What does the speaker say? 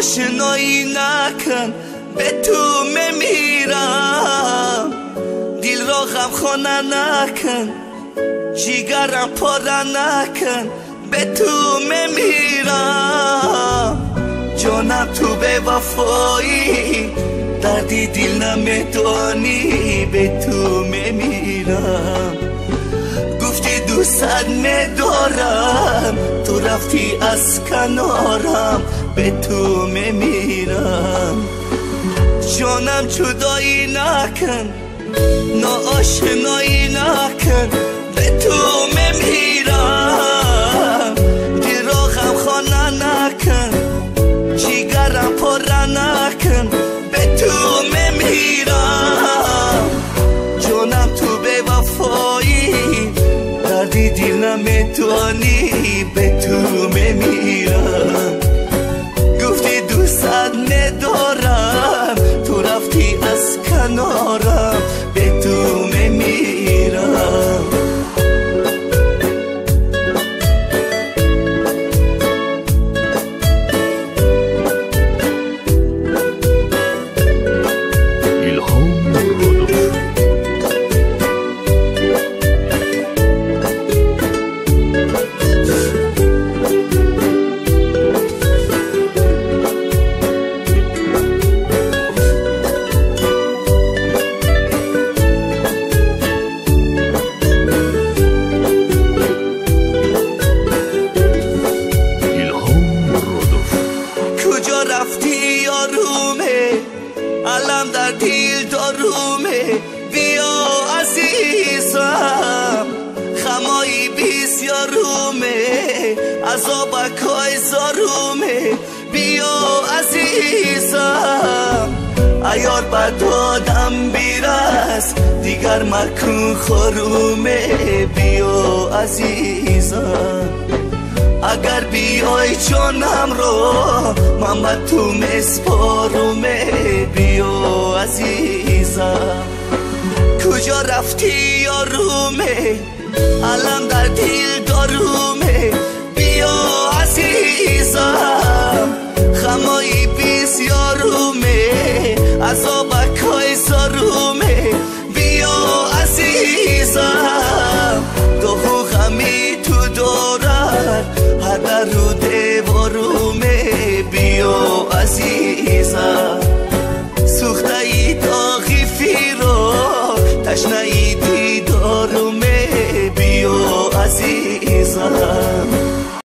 آشنایی نکن به تو میمیرم دل را غمخانه نکن جیگرم پاره نکن به تو میمیرم جانم تو به وفایی دردی دل نمیدانی به تو میمیرم گفتی دوست میدارم تو رفتی از کنارم به تو میمیرم جانم جدایی نکن ناآشنایی نکن به تو میمیرم دل را غمخانه نکن جیگرم پاره نکن به تو میمیرم جانم تو به وفایی دردی دل نمیدانی به تو میمیرم گفتی دوست ندارم تو رفتی از کنارم به تو میمیرم علم در دل دارومه بیا عزیزم خمایی بسیارومه عذابکای زارومه بیا عزیزم ایار بدادم بیرس دیگر مکن خرومه بیا عزیزم اگر بیای جانم رو من به تو مسپارمه بیا عزیزم کجا رفتی یارومه علم در دل دارومه بیا عزیزم خمایی بسیارومه عذابکای زارومه بیا عزیزم دو غمی تو دارد هر در رو دیوارومه بیا عزیزم سوخته ای داغی فیرو تشنه ای دیدارومه بیا عزیزم